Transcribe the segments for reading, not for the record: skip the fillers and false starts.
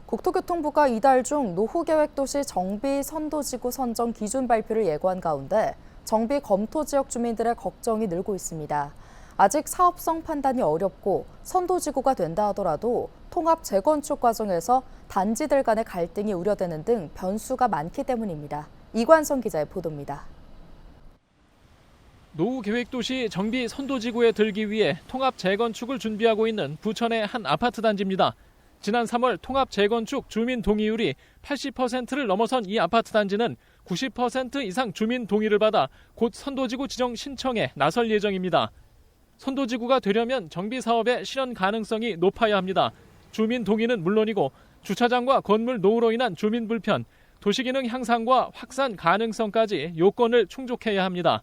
국토교통부가 이달 중 노후계획도시 정비 선도지구 선정 기준 발표를 예고한 가운데 정비 검토 지역 주민들의 걱정이 늘고 있습니다. 아직 사업성 판단이 어렵고 선도지구가 된다 하더라도 통합 재건축 과정에서 단지들 간의 갈등이 우려되는 등 변수가 많기 때문입니다. 이관성 기자의 보도입니다. 노후계획도시 정비 선도지구에 들기 위해 통합 재건축을 준비하고 있는 부천의 한 아파트 단지입니다. 지난 3월 통합 재건축 주민 동의율이 80%를 넘어선 이 아파트 단지는 90% 이상 주민 동의를 받아 곧 선도지구 지정 신청에 나설 예정입니다. 선도지구가 되려면 정비 사업의 실현 가능성이 높아야 합니다. 주민 동의는 물론이고 주차장과 건물 노후로 인한 주민 불편, 도시기능 향상과 확산 가능성까지 요건을 충족해야 합니다.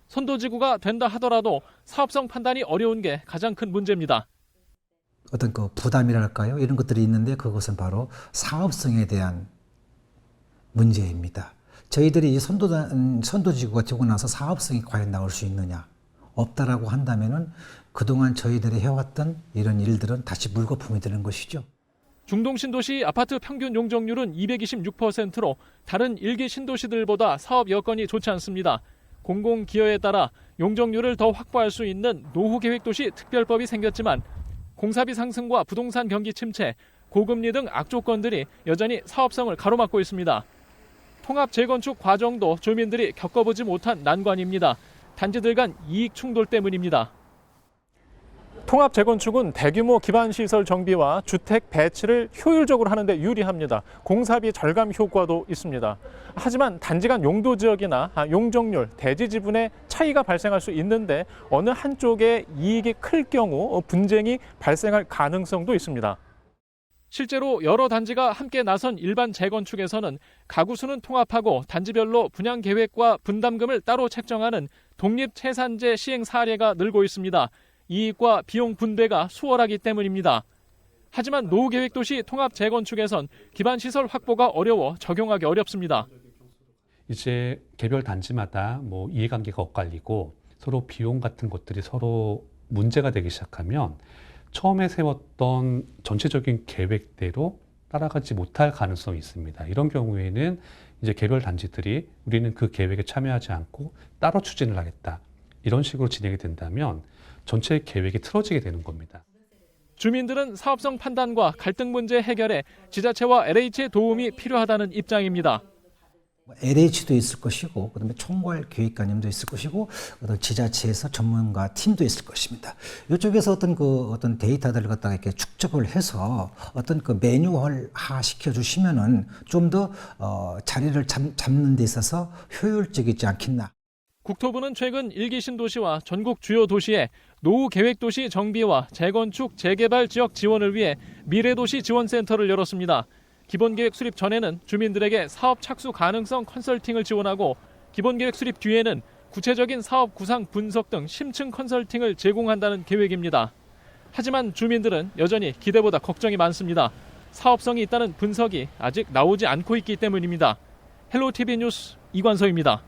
선도지구가 된다 하더라도 사업성 판단이 어려운 게 가장 큰 문제입니다. 어떤 그 부담이랄까요? 이런 것들이 있는데 그것은 바로 사업성에 대한 문제입니다. 저희들이 이 선도지구가 되고 나서 사업성이 과연 나올 수 있느냐? 없다라고 한다면은 그동안 저희들이 해왔던 이런 일들은 다시 물거품이 되는 것이죠. 중동 신도시 아파트 평균 용적률은 226%로 다른 일기 신도시들보다 사업 여건이 좋지 않습니다. 공공기여에 따라 용적률을 더 확보할 수 있는 노후계획도시 특별법이 생겼지만 공사비 상승과 부동산 경기 침체, 고금리 등 악조건들이 여전히 사업성을 가로막고 있습니다. 통합 재건축 과정도 주민들이 겪어보지 못한 난관입니다. 단지들 간 이익 충돌 때문입니다. 통합 재건축은 대규모 기반시설 정비와 주택 배치를 효율적으로 하는 데 유리합니다. 공사비 절감 효과도 있습니다. 하지만 단지 간 용도 지역이나 용적률, 대지 지분의 차이가 발생할 수 있는데 어느 한쪽의 이익이 클 경우 분쟁이 발생할 가능성도 있습니다. 실제로 여러 단지가 함께 나선 일반 재건축에서는 가구 수는 통합하고 단지별로 분양 계획과 분담금을 따로 책정하는 독립채산제 시행 사례가 늘고 있습니다. 이익과 비용 분배가 수월하기 때문입니다. 하지만 노후계획도시 통합 재건축에선 기반시설 확보가 어려워 적용하기 어렵습니다. 이제 개별 단지마다 이해관계가 엇갈리고 서로 비용 같은 것들이 서로 문제가 되기 시작하면 처음에 세웠던 전체적인 계획대로 따라가지 못할 가능성이 있습니다. 이런 경우에는 이제 개별 단지들이 우리는 그 계획에 참여하지 않고 따로 추진을 하겠다. 이런 식으로 진행이 된다면 전체 계획이 틀어지게 되는 겁니다. 주민들은 사업성 판단과 갈등 문제 해결에 지자체와 LH의 도움이 필요하다는 입장입니다. LH도 있을 것이고, 그다음에 총괄 계획관님도 있을 것이고, 어떤 지자체에서 전문가 팀도 있을 것입니다. 이쪽에서 어떤 데이터들을 갖다가 이렇게 축적을 해서 어떤 그 매뉴얼화 시켜주시면은 좀 더 자리를 잡는 데 있어서 효율적이지 않겠나. 국토부는 최근 일기 신도시와 전국 주요 도시에 노후계획도시 정비와 재건축, 재개발 지역 지원을 위해 미래도시 지원센터를 열었습니다. 기본계획 수립 전에는 주민들에게 사업 착수 가능성 컨설팅을 지원하고 기본계획 수립 뒤에는 구체적인 사업 구상 분석 등 심층 컨설팅을 제공한다는 계획입니다. 하지만 주민들은 여전히 기대보다 걱정이 많습니다. 사업성이 있다는 분석이 아직 나오지 않고 있기 때문입니다. 헬로티비 뉴스 이관서입니다.